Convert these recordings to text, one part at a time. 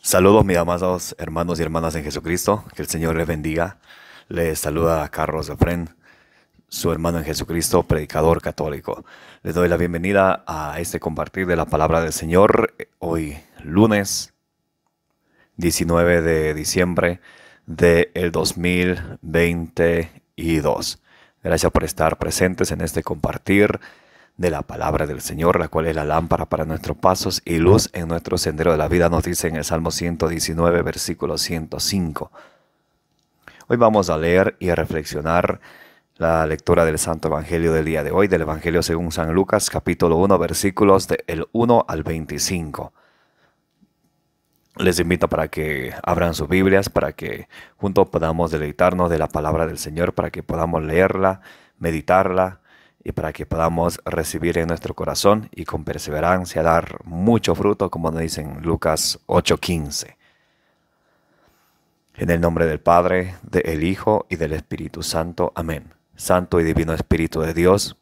Saludos, mis amados hermanos y hermanas en Jesucristo. Que el Señor les bendiga. Les saluda a Carlos Efren, su hermano en Jesucristo, predicador católico. Les doy la bienvenida a este compartir de la palabra del Señor. Hoy, lunes 19 de diciembre del 2022. Gracias por estar presentes en este compartir de la palabra del Señor, la cual es la lámpara para nuestros pasos y luz en nuestro sendero de la vida, nos dice en el Salmo 119, versículo 105. Hoy vamos a leer y a reflexionar la lectura del Santo Evangelio del día de hoy, del Evangelio según San Lucas, capítulo 1, versículos del 1 al 25. Les invito para que abran sus Biblias, para que juntos podamos deleitarnos de la palabra del Señor, para que podamos leerla, meditarla, y para que podamos recibir en nuestro corazón y con perseverancia dar mucho fruto, como nos dice en Lucas 8:15. En el nombre del Padre, del Hijo y del Espíritu Santo. Amén. Santo y divino Espíritu de Dios,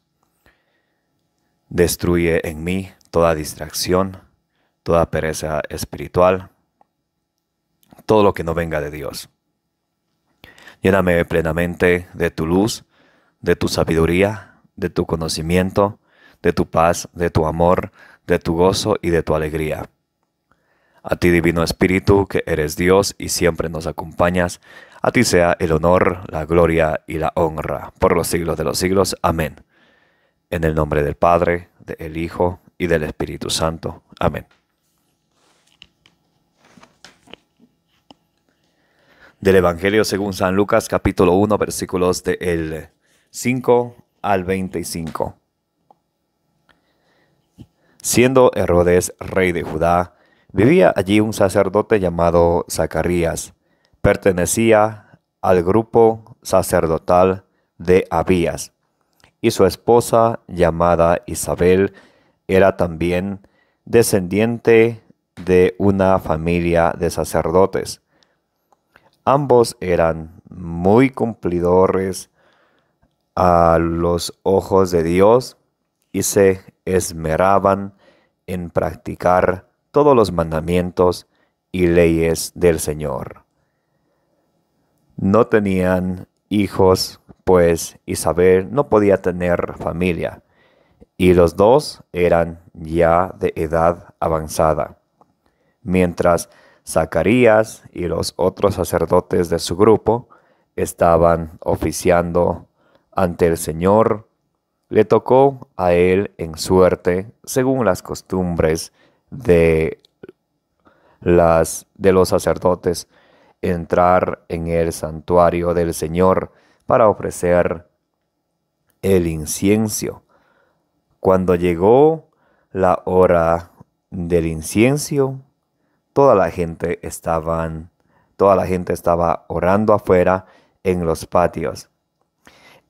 destruye en mí toda distracción, toda pereza espiritual, todo lo que no venga de Dios. Lléname plenamente de tu luz, de tu sabiduría, de tu conocimiento, de tu paz, de tu amor, de tu gozo y de tu alegría. A ti, Divino Espíritu, que eres Dios y siempre nos acompañas, a ti sea el honor, la gloria y la honra, por los siglos de los siglos. Amén. En el nombre del Padre, del Hijo y del Espíritu Santo. Amén. Del Evangelio según San Lucas, capítulo 1, versículos del 5 al 25. Siendo Herodes rey de Judá, vivía allí un sacerdote llamado Zacarías. Pertenecía al grupo sacerdotal de Abías, y su esposa, llamada Isabel, era también descendiente de una familia de sacerdotes. Ambos eran muy cumplidores a los ojos de Dios y se esmeraban en practicar todos los mandamientos y leyes del Señor. No tenían hijos, pues Isabel no podía tener familia, y los dos eran ya de edad avanzada, mientras Zacarías y los otros sacerdotes de su grupo estaban oficiando ante el Señor. Le tocó a él en suerte, según las costumbres de los sacerdotes, entrar en el santuario del Señor para ofrecer el incienso. Cuando llegó la hora del incienso, toda la gente estaba orando afuera en los patios.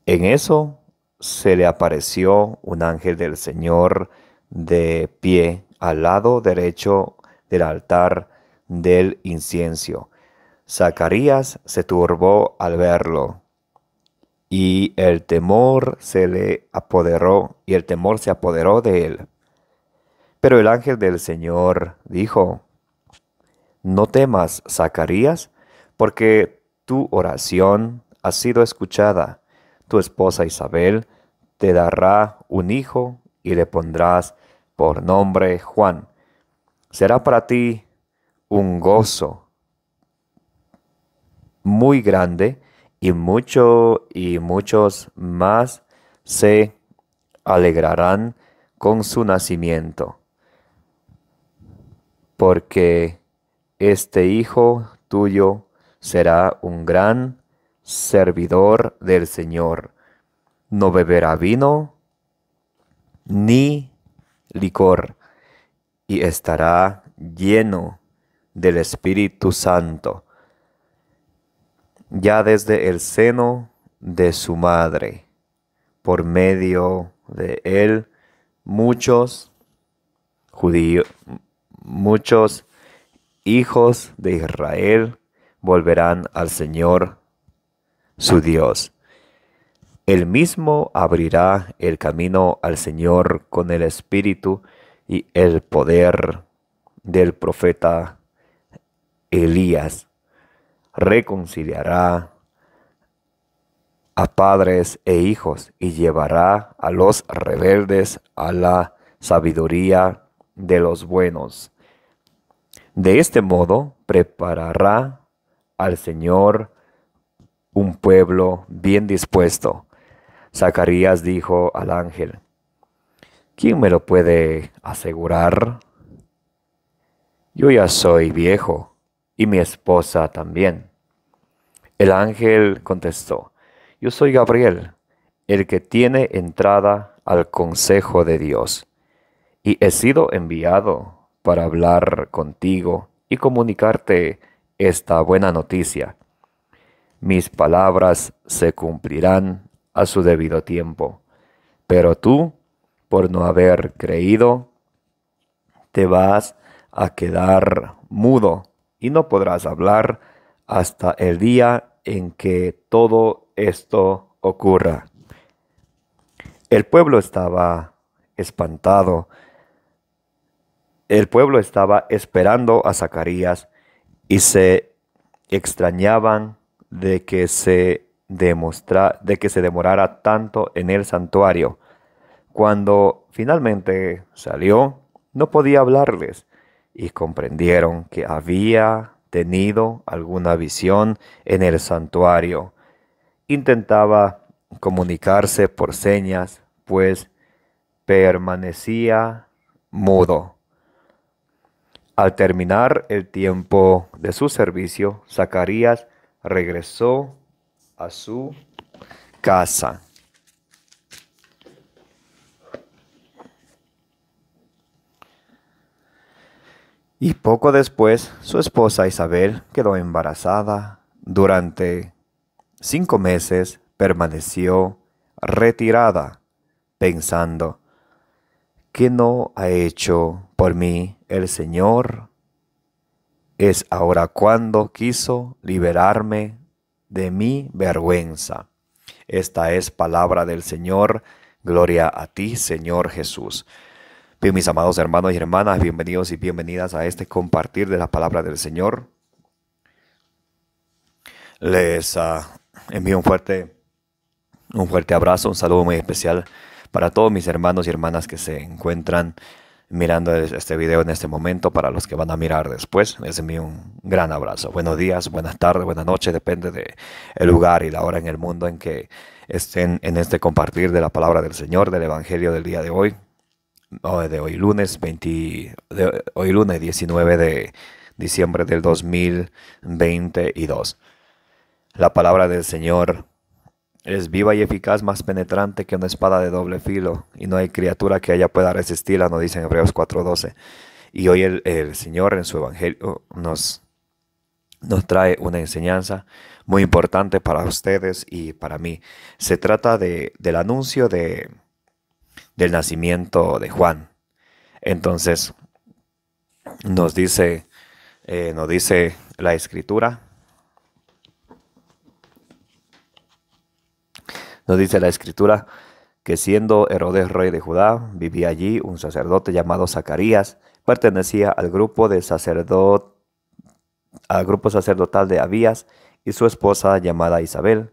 En eso se le apareció un ángel del Señor de pie al lado derecho del altar del incienso. Zacarías se turbó al verlo, y el temor se apoderó de él. Pero el ángel del Señor dijo: No temas, Zacarías, porque tu oración ha sido escuchada. Tu esposa Isabel te dará un hijo y le pondrás por nombre Juan. Será para ti un gozo muy grande, y muchos más se alegrarán con su nacimiento, porque este hijo tuyo será un gran servidor del Señor. No beberá vino ni licor, y estará lleno del Espíritu Santo, ya desde el seno de su madre. Por medio de él, muchos hijos de Israel volverán al Señor su Dios. Él mismo abrirá el camino al Señor con el espíritu y el poder del profeta Elías reconciliará a padres e hijos y llevará a los rebeldes a la sabiduría de los buenos. De este modo preparará al Señor un pueblo bien dispuesto. Zacarías dijo al ángel: ¿quién me lo puede asegurar? Yo ya soy viejo y mi esposa también. El ángel contestó: yo soy Gabriel, el que tiene entrada al consejo de Dios, y he sido enviado para hablar contigo y comunicarte esta buena noticia. Mis palabras se cumplirán a su debido tiempo, pero tú, por no haber creído, te vas a quedar mudo y no podrás hablar hasta el día en que todo esto ocurra. El pueblo estaba espantado. El pueblo estaba esperando a Zacarías y se extrañaban de que se demorara tanto en el santuario. Cuando finalmente salió, no podía hablarles y comprendieron que había tenido alguna visión en el santuario. Intentaba comunicarse por señas, pues permanecía mudo. Al terminar el tiempo de su servicio, Zacarías regresó a su casa. Y poco después, su esposa Isabel quedó embarazada. Durante 5 meses permaneció retirada, pensando: ¿qué no ha hecho por mí el Señor? Es ahora cuando quiso liberarme de mi vergüenza. Esta es palabra del Señor. Gloria a ti, Señor Jesús. Bien, mis amados hermanos y hermanas, bienvenidos y bienvenidas a este compartir de la palabra del Señor. Les envío un fuerte abrazo, un saludo muy especial para todos mis hermanos y hermanas que se encuentran mirando este video en este momento. Para los que van a mirar después, les envío un gran abrazo. Buenos días, buenas tardes, buenas noches, depende del lugar y la hora en el mundo en que estén en este compartir de la palabra del Señor, del Evangelio del día de hoy. Hoy lunes 19 de diciembre del 2022. La palabra del Señor es viva y eficaz, más penetrante que una espada de doble filo, y no hay criatura que ella pueda resistirla, nos dice en Hebreos 4:12. Y hoy el Señor en su Evangelio nos trae una enseñanza muy importante para ustedes y para mí. Se trata del anuncio del nacimiento de Juan. Entonces, nos dice la Escritura. Nos dice la Escritura que siendo Herodes rey de Judá, vivía allí un sacerdote llamado Zacarías. Pertenecía al grupo sacerdotal de Abías y su esposa llamada Isabel.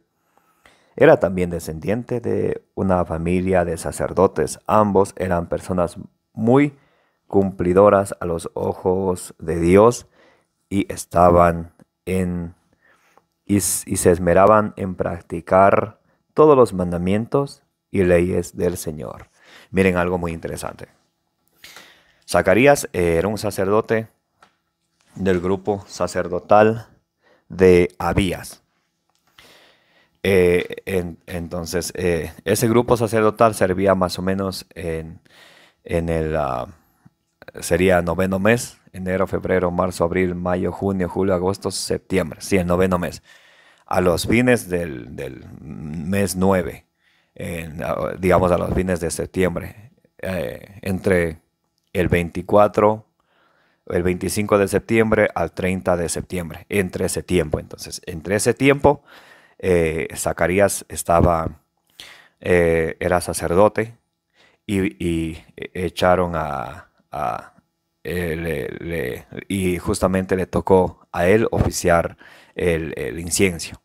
Era también descendiente de una familia de sacerdotes. Ambos eran personas muy cumplidoras a los ojos de Dios y se esmeraban en practicar todos los mandamientos y leyes del Señor. Miren algo muy interesante. Zacarías era un sacerdote del grupo sacerdotal de Abías. Entonces, ese grupo sacerdotal servía más o menos sería noveno mes: enero, febrero, marzo, abril, mayo, junio, julio, agosto, septiembre. Sí, el noveno mes. A los fines del mes 9, digamos a los fines de septiembre, entre el 24, el 25 de septiembre al 30 de septiembre, entre ese tiempo. Entonces, entre ese tiempo, Zacarías era sacerdote y echaron a y justamente le tocó a él oficiar el incienso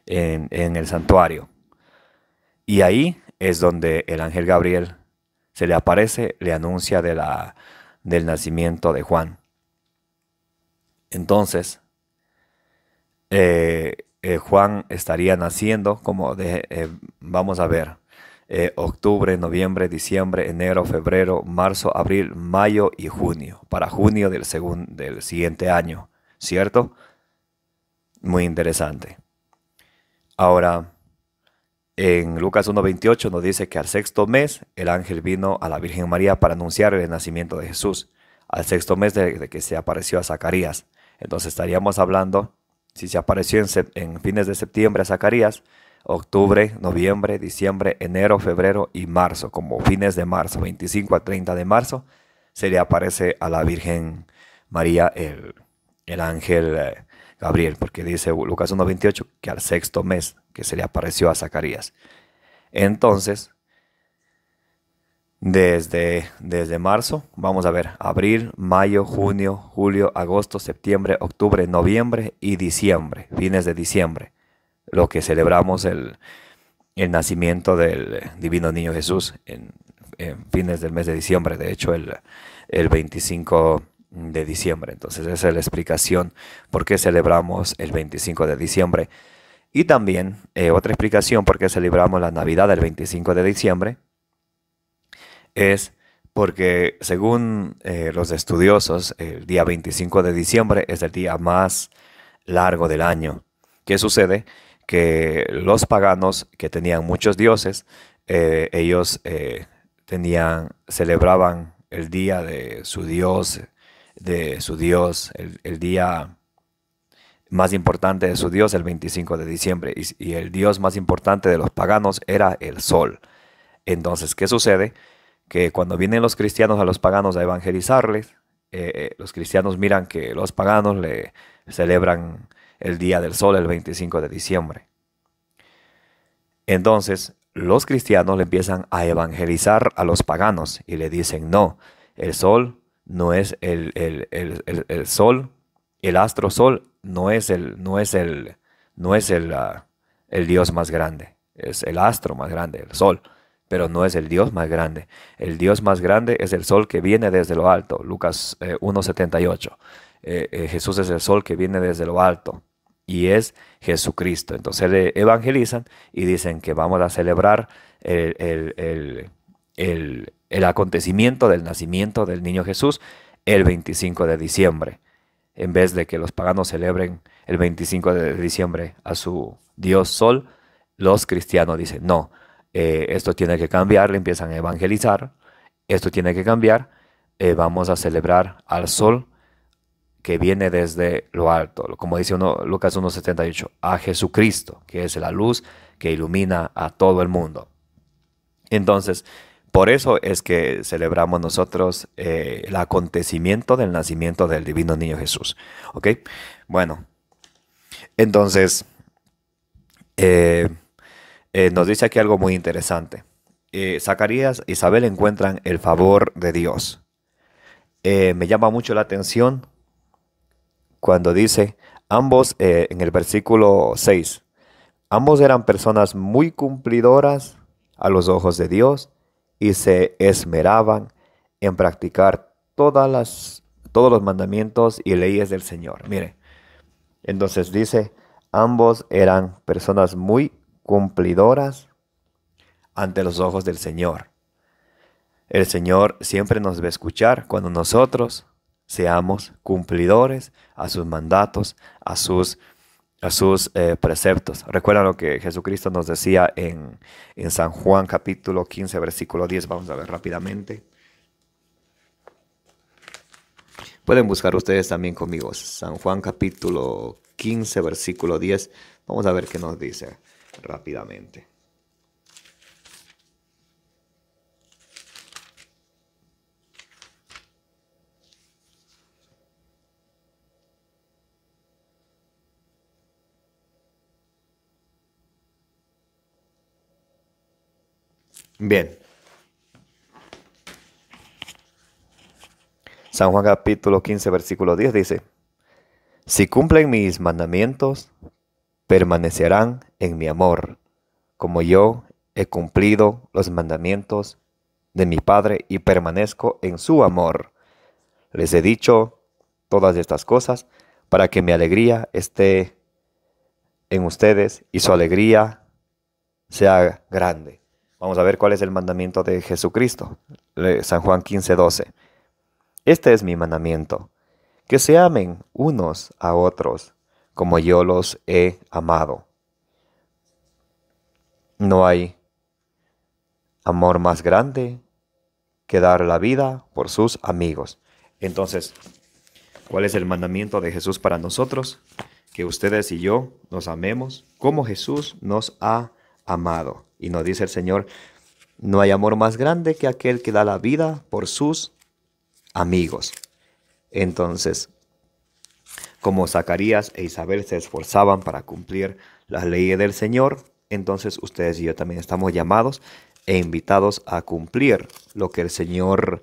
en el santuario. Y ahí es donde el ángel Gabriel se le aparece, le anuncia del nacimiento de Juan. Entonces, Juan estaría naciendo vamos a ver, octubre, noviembre, diciembre, enero, febrero, marzo, abril, mayo y junio, para junio del siguiente año, ¿cierto? Muy interesante. Ahora, en Lucas 1.28 nos dice que al sexto mes el ángel vino a la Virgen María para anunciar el nacimiento de Jesús, al sexto mes de que se apareció a Zacarías. Entonces estaríamos hablando, si se apareció en fines de septiembre a Zacarías, octubre, noviembre, diciembre, enero, febrero y marzo, como fines de marzo, 25 a 30 de marzo, se le aparece a la Virgen María el ángel Gabriel, porque dice Lucas 1.28 que al sexto mes que se le apareció a Zacarías. Entonces, desde marzo, vamos a ver, abril, mayo, junio, julio, agosto, septiembre, octubre, noviembre y diciembre, fines de diciembre, lo que celebramos el nacimiento del divino niño Jesús en fines del mes de diciembre, de hecho el 25 de diciembre. Entonces esa es la explicación por qué celebramos el 25 de diciembre. Y también otra explicación por qué celebramos la Navidad del 25 de diciembre es porque según los estudiosos, el día 25 de diciembre es el día más largo del año. ¿Qué sucede? Que los paganos que tenían muchos dioses, ellos celebraban el día de su dios, el día más importante de su dios, el 25 de diciembre, y el dios más importante de los paganos era el sol. Entonces, ¿qué sucede? Que cuando vienen los cristianos a los paganos a evangelizarles, los cristianos miran que los paganos le celebran el Día del Sol el 25 de diciembre. Entonces, los cristianos le empiezan a evangelizar a los paganos y le dicen, no, el sol no es el sol, el astro sol no es el Dios más grande, es el astro más grande, el sol, pero no es el Dios más grande. El Dios más grande es el sol que viene desde lo alto, Lucas 1.78. Jesús es el sol que viene desde lo alto y es Jesucristo. Entonces le evangelizan y dicen que vamos a celebrar el acontecimiento del nacimiento del niño Jesús el 25 de diciembre. En vez de que los paganos celebren el 25 de diciembre a su Dios Sol, los cristianos dicen, no, esto tiene que cambiar, le empiezan a evangelizar, esto tiene que cambiar, vamos a celebrar al Sol que viene desde lo alto, como dice Lucas 1.78, a Jesucristo, que es la luz que ilumina a todo el mundo. Entonces, por eso es que celebramos nosotros el acontecimiento del nacimiento del divino niño Jesús. ¿Ok? Bueno, entonces, eh, nos dice aquí algo muy interesante. Zacarías e Isabel encuentran el favor de Dios. Me llama mucho la atención cuando dice, ambos, en el versículo 6, ambos eran personas muy cumplidoras a los ojos de Dios y se esmeraban en practicar todos los mandamientos y leyes del Señor. Mire, entonces dice, ambos eran personas muy cumplidoras ante los ojos del Señor. El Señor siempre nos va a escuchar cuando nosotros seamos cumplidores a sus mandatos, a sus preceptos. Recuerda lo que Jesucristo nos decía en San Juan capítulo 15, versículo 10. Vamos a ver rápidamente. Pueden buscar ustedes también conmigo. San Juan capítulo 15, versículo 10. Vamos a ver qué nos dice rápidamente. Bien. San Juan capítulo 15, versículo 10 dice, si cumplen mis mandamientos, permanecerán en mi amor, como yo he cumplido los mandamientos de mi Padre y permanezco en su amor. Les he dicho todas estas cosas para que mi alegría esté en ustedes y su alegría sea grande. Vamos a ver cuál es el mandamiento de Jesucristo. San Juan 15, 12. Este es mi mandamiento, que se amen unos a otros como yo los he amado. No hay amor más grande que dar la vida por sus amigos. Entonces, ¿cuál es el mandamiento de Jesús para nosotros? Que ustedes y yo nos amemos como Jesús nos ha amado. Y nos dice el Señor, no hay amor más grande que aquel que da la vida por sus amigos. Entonces, como Zacarías e Isabel se esforzaban para cumplir las leyes del Señor, entonces ustedes y yo también estamos llamados e invitados a cumplir lo que el Señor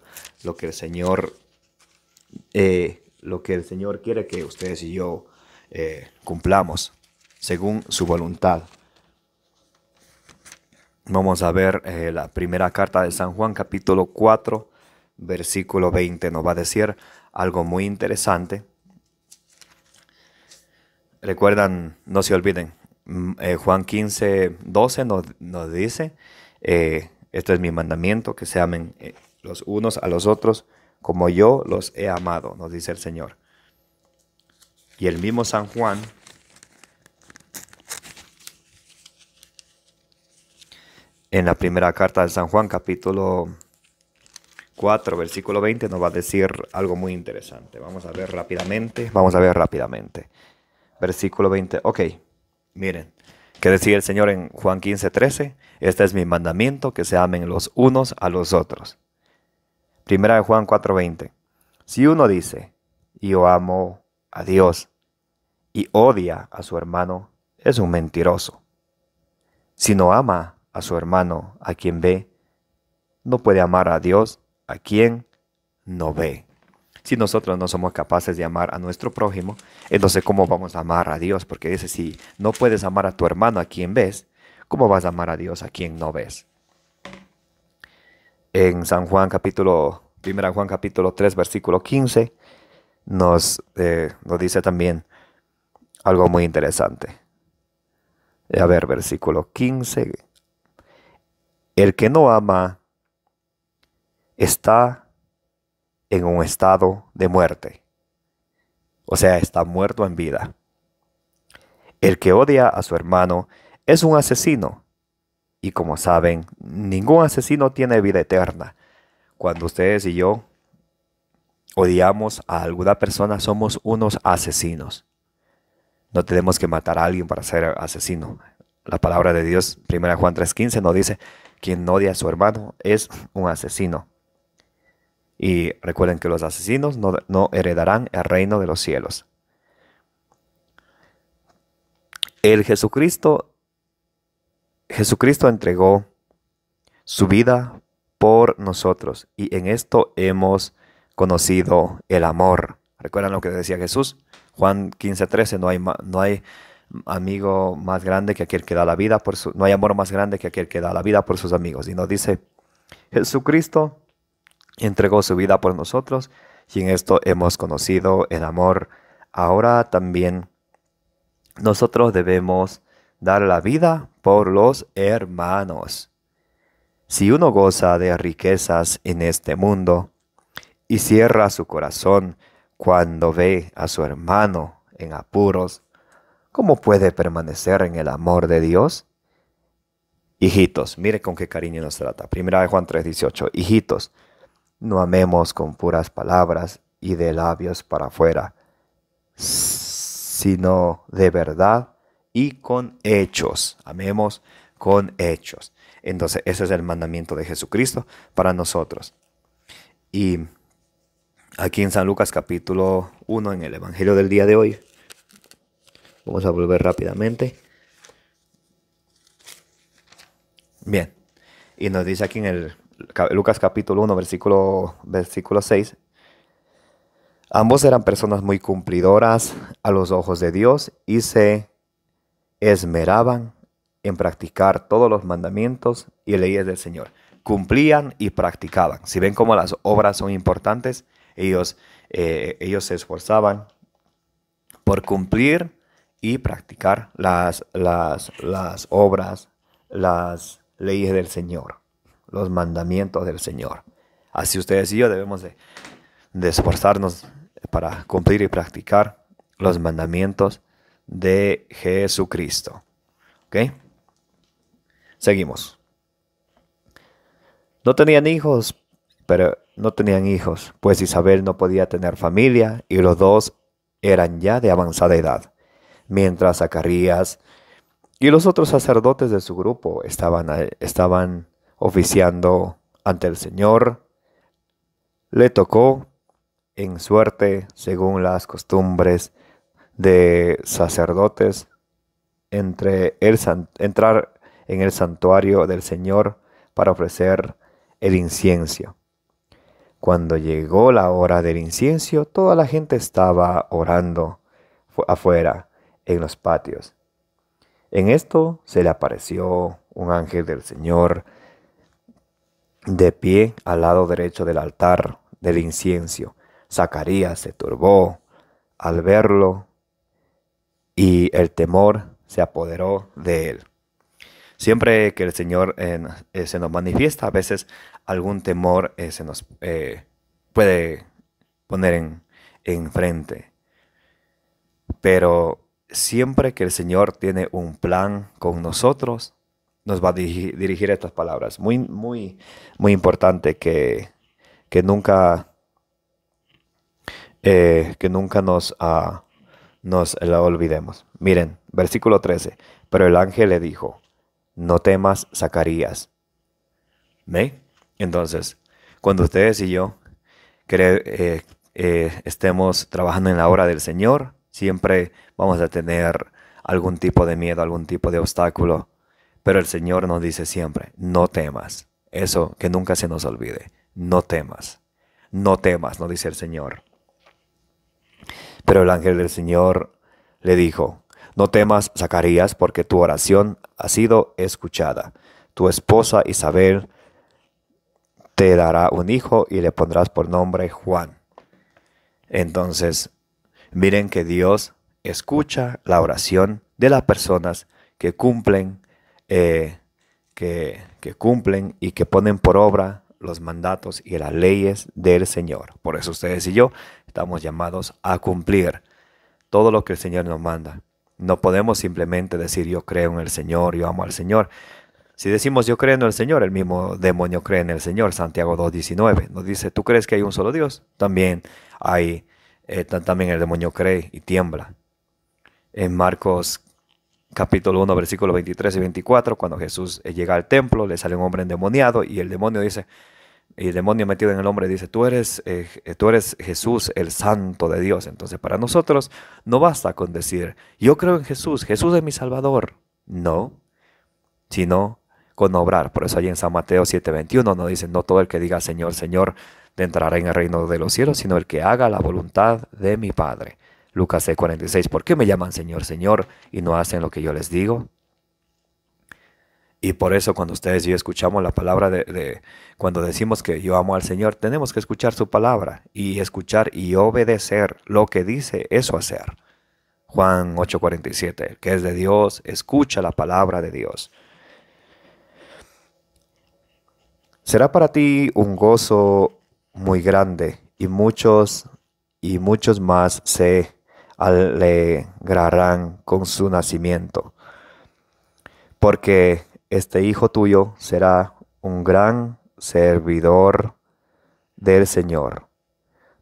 quiere que ustedes y yo cumplamos según su voluntad. Vamos a ver la primera carta de San Juan, capítulo 4, versículo 20. Nos va a decir algo muy interesante. Recuerdan, no se olviden, Juan 15, 12 nos dice, este es mi mandamiento, que se amen los unos a los otros como yo los he amado, nos dice el Señor. Y el mismo San Juan, en la primera carta de San Juan, capítulo 4, versículo 20, nos va a decir algo muy interesante. Vamos a ver rápidamente. Versículo 20. Ok, miren. ¿Qué decía el Señor en Juan 15, 13? Este es mi mandamiento, que se amen los unos a los otros. Primera de Juan 4, 20. Si uno dice, yo amo a Dios, y odia a su hermano, es un mentiroso. Si no ama a su hermano a quien ve, no puede amar a Dios a quien no ve. Si nosotros no somos capaces de amar a nuestro prójimo, entonces ¿cómo vamos a amar a Dios? Porque dice, si no puedes amar a tu hermano a quien ves, ¿cómo vas a amar a Dios a quien no ves? En San Juan capítulo 3, versículo 15, nos dice también algo muy interesante. A ver, versículo 15. El que no ama está en un estado de muerte. O sea, está muerto en vida. El que odia a su hermano es un asesino. Y como saben, ningún asesino tiene vida eterna. Cuando ustedes y yo odiamos a alguna persona, somos unos asesinos. No tenemos que matar a alguien para ser asesino. La palabra de Dios, 1 Juan 3:15, nos dice, quien odia a su hermano es un asesino. Y recuerden que los asesinos no heredarán el reino de los cielos. Jesucristo entregó su vida por nosotros y en esto hemos conocido el amor. ¿Recuerdan lo que decía Jesús? Juan 15:13, no hay amigo más grande que aquel que da la vida no hay amor más grande que aquel que da la vida por sus amigos. Y nos dice, Jesucristo entregó su vida por nosotros y en esto hemos conocido el amor. Ahora también nosotros debemos dar la vida por los hermanos. Si uno goza de riquezas en este mundo y cierra su corazón cuando ve a su hermano en apuros, ¿cómo puede permanecer en el amor de Dios? Hijitos, mire con qué cariño nos trata. Primera de Juan 3:18. Hijitos, no amemos con puras palabras y de labios para afuera, sino de verdad y con hechos. Amemos con hechos. Entonces, ese es el mandamiento de Jesucristo para nosotros. Y aquí en San Lucas capítulo 1, en el Evangelio del día de hoy, vamos a volver rápidamente. Bien, y nos dice aquí en el Lucas capítulo 1, versículo 6, Ambos eran personas muy cumplidoras a los ojos de Dios y se esmeraban en practicar todos los mandamientos y leyes del Señor. Cumplían y practicaban. Si ven cómo las obras son importantes, ellos se esforzaban por cumplir y practicar las obras, las leyes del Señor, los mandamientos del Señor. Así ustedes y yo debemos de esforzarnos para cumplir y practicar los mandamientos de Jesucristo. ¿Ok? Seguimos. No tenían hijos, pues Isabel no podía tener familia y los dos eran ya de avanzada edad, mientras Zacarías y los otros sacerdotes de su grupo estaban oficiando ante el Señor. Le tocó en suerte, según las costumbres de sacerdotes, entrar en el santuario del Señor para ofrecer el incienso. Cuando llegó la hora del incienso, toda la gente estaba orando afuera en los patios. En esto se le apareció un ángel del Señor de pie al lado derecho del altar del incienso. Zacarías se turbó al verlo y el temor se apoderó de él. Siempre que el Señor se nos manifiesta, a veces algún temor se nos puede poner enfrente. Pero siempre que el Señor tiene un plan con nosotros, nos va a dirigir estas palabras. Muy, muy, muy importante que nunca nos la olvidemos. Miren, versículo 13. Pero el ángel le dijo: no temas, Zacarías. ¿Ve? Entonces, cuando ustedes y yo estemos trabajando en la obra del Señor, siempre vamos a tener algún tipo de miedo, algún tipo de obstáculo. Pero el Señor nos dice siempre: no temas. Eso que nunca se nos olvide. No temas. No temas, nos dice el Señor. Pero el ángel del Señor le dijo: no temas, Zacarías, porque tu oración ha sido escuchada. Tu esposa Isabel te dará un hijo y le pondrás por nombre Juan. Entonces, miren que Dios escucha la oración de las personas que cumplen, que cumplen y que ponen por obra los mandatos y las leyes del Señor. Por eso ustedes y yo estamos llamados a cumplir todo lo que el Señor nos manda. No podemos simplemente decir yo creo en el Señor, yo amo al Señor. Si decimos yo creo en el Señor, el mismo demonio cree en el Señor. Santiago 2:19 nos dice: ¿tú crees que hay un solo Dios? También también el demonio cree y tiembla. En Marcos capítulo 1, versículos 23 y 24, cuando Jesús llega al templo, le sale un hombre endemoniado y el demonio metido en el hombre dice: tú eres Jesús, el Santo de Dios. Entonces, para nosotros no basta con decir yo creo en Jesús, Jesús es mi Salvador. No, sino con obrar. Por eso allí en San Mateo 7:21 nos dice: no todo el que diga Señor, Señor, entrará en el reino de los cielos, sino el que haga la voluntad de mi Padre. Lucas 6:46, ¿por qué me llaman Señor, Señor y no hacen lo que yo les digo? Y por eso cuando ustedes y yo escuchamos la palabra cuando decimos que yo amo al Señor, tenemos que escuchar su palabra y escuchar y obedecer lo que dice, eso hacer. Juan 8:47, el que es de Dios, escucha la palabra de Dios. Será para ti un gozo muy grande y muchos más se alegrarán con su nacimiento, porque este hijo tuyo será un gran servidor del Señor.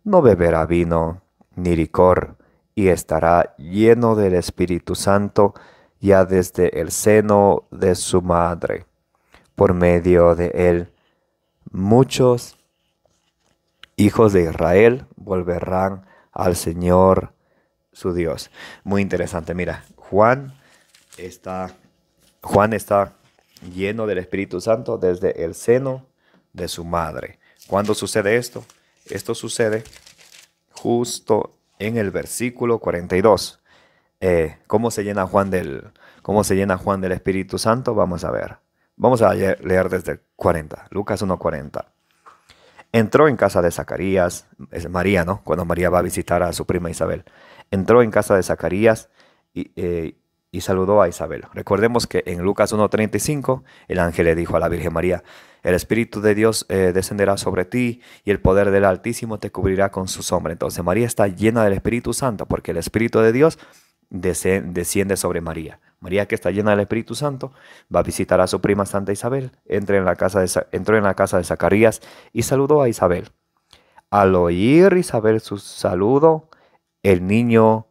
No beberá vino ni licor y estará lleno del Espíritu Santo ya desde el seno de su madre. Por medio de él, muchos hijos de Israel volverán al Señor su Dios. Muy interesante, mira, Juan está lleno del Espíritu Santo desde el seno de su madre. ¿Cuándo sucede esto? Esto sucede justo en el versículo 42. ¿Cómo se llena Juan del Espíritu Santo? Vamos a ver. Vamos a leer desde el 40, Lucas 1:40. Entró en casa de Zacarías, es María, ¿no? Cuando María va a visitar a su prima Isabel. Entró en casa de Zacarías y saludó a Isabel. Recordemos que en Lucas 1:35 el ángel le dijo a la Virgen María: el Espíritu de Dios descenderá sobre ti y el poder del Altísimo te cubrirá con su sombra. Entonces María está llena del Espíritu Santo porque el Espíritu de Dios desciende sobre María. María, que está llena del Espíritu Santo, va a visitar a su prima Santa Isabel. Entró en la casa de Zacarías y saludó a Isabel. Al oír Isabel su saludo, el niño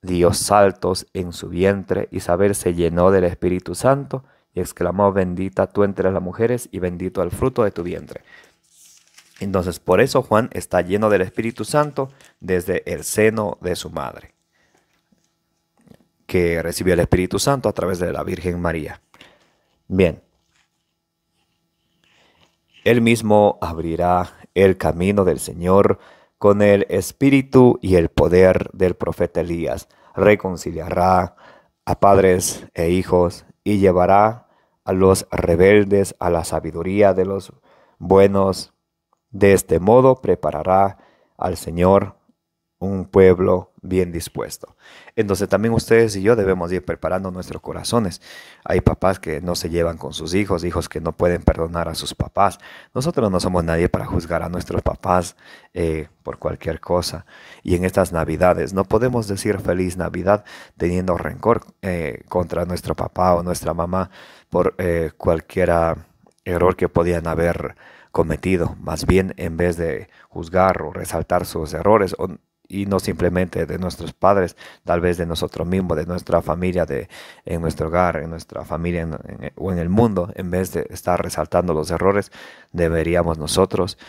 dio saltos en su vientre. Isabel se llenó del Espíritu Santo y exclamó: bendita tú entre las mujeres y bendito el fruto de tu vientre. Entonces, por eso Juan está lleno del Espíritu Santo desde el seno de su madre, que recibió el Espíritu Santo a través de la Virgen María. Bien. Él mismo abrirá el camino del Señor con el espíritu y el poder del profeta Elías. Reconciliará a padres e hijos y llevará a los rebeldes a la sabiduría de los buenos. De este modo preparará al Señor un pueblo bien dispuesto. Entonces también ustedes y yo debemos ir preparando nuestros corazones. Hay papás que no se llevan con sus hijos, hijos que no pueden perdonar a sus papás. Nosotros no somos nadie para juzgar a nuestros papás por cualquier cosa. Y en estas Navidades no podemos decir feliz Navidad teniendo rencor contra nuestro papá o nuestra mamá por cualquier error que podían haber cometido. Más bien, en vez de juzgar o resaltar sus errores, y no simplemente de nuestros padres, tal vez de nosotros mismos, de nuestra familia, en nuestro hogar, en nuestra familia o en el mundo, en vez de estar resaltando los errores, deberíamos nosotros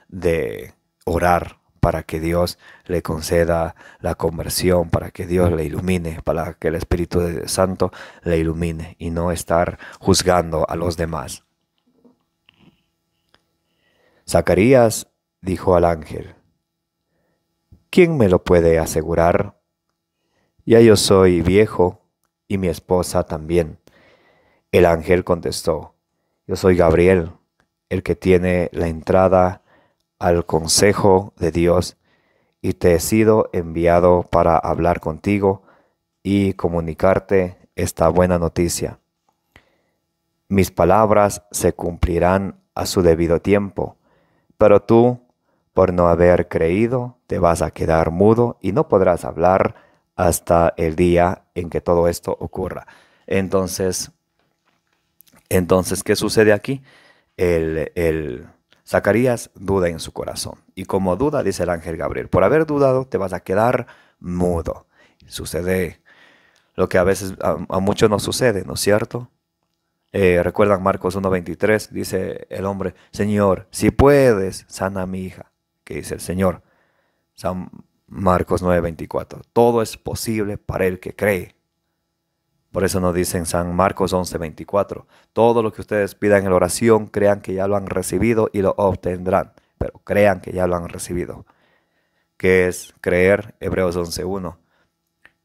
de orar para que Dios le conceda la conversión, para que Dios le ilumine, para que el Espíritu Santo le ilumine y no estar juzgando a los demás. Zacarías dijo al ángel: ¿quién me lo puede asegurar? Ya yo soy viejo y mi esposa también. El ángel contestó: yo soy Gabriel, el que tiene la entrada al consejo de Dios, y te he sido enviado para hablar contigo y comunicarte esta buena noticia. Mis palabras se cumplirán a su debido tiempo. Pero tú, por no haber creído, te vas a quedar mudo y no podrás hablar hasta el día en que todo esto ocurra. Entonces, ¿qué sucede aquí? Zacarías duda en su corazón. Y como duda, dice el ángel Gabriel: por haber dudado, te vas a quedar mudo. Sucede lo que a veces a muchos nos sucede, ¿no es cierto? ¿Recuerdan Marcos 1:23? Dice el hombre: Señor, si puedes, sana a mi hija. ¿Qué dice el Señor? San Marcos 9:24. Todo es posible para el que cree. Por eso nos dice en San Marcos 11:24. Todo lo que ustedes pidan en la oración, crean que ya lo han recibido y lo obtendrán. Pero crean que ya lo han recibido. ¿Qué es creer? Hebreos 11:1.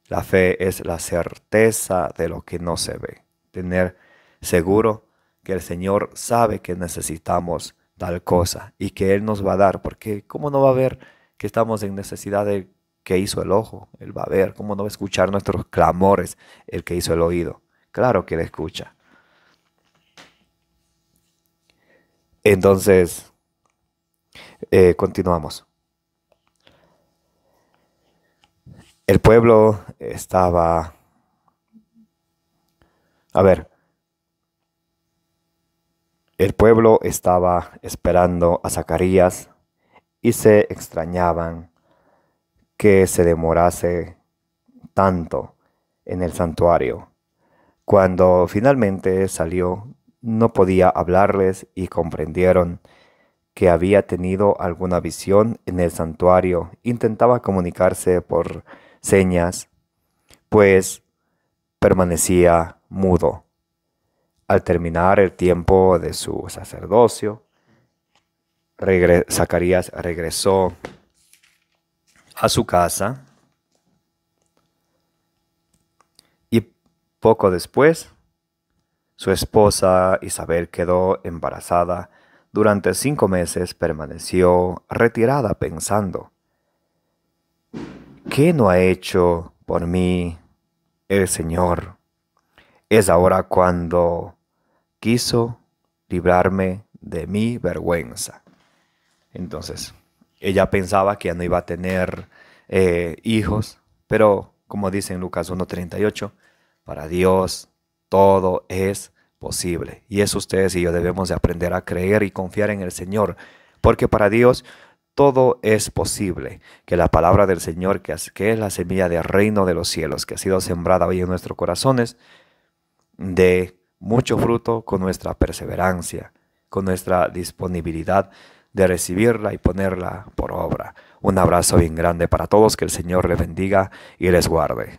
La fe es la certeza de lo que no se ve. Tener seguro que el Señor sabe que necesitamos tal cosa y que Él nos va a dar, porque ¿cómo no va a ver que estamos en necesidad de que hizo el ojo? Él va a ver. ¿Cómo no va a escuchar nuestros clamores el que hizo el oído? Claro que Él escucha. Entonces, continuamos. El pueblo estaba... El pueblo estaba esperando a Zacarías y se extrañaban que se demorase tanto en el santuario. Cuando finalmente salió, no podía hablarles y comprendieron que había tenido alguna visión en el santuario. Intentaba comunicarse por señas, pues permanecía mudo. Al terminar el tiempo de su sacerdocio, Zacarías regresó a su casa y poco después su esposa Isabel quedó embarazada. Durante 5 meses permaneció retirada pensando, ¿qué no ha hecho por mí el Señor? Es ahora cuando quiso librarme de mi vergüenza. Entonces, ella pensaba que ya no iba a tener hijos, pero como dice en Lucas 1:38, para Dios todo es posible. Y eso ustedes y yo debemos de aprender a creer y confiar en el Señor, porque para Dios todo es posible. Que la palabra del Señor, que es la semilla del reino de los cielos, que ha sido sembrada hoy en nuestros corazones, dé mucho fruto con nuestra perseverancia, con nuestra disponibilidad de recibirla y ponerla por obra. Un abrazo bien grande para todos, que el Señor les bendiga y les guarde.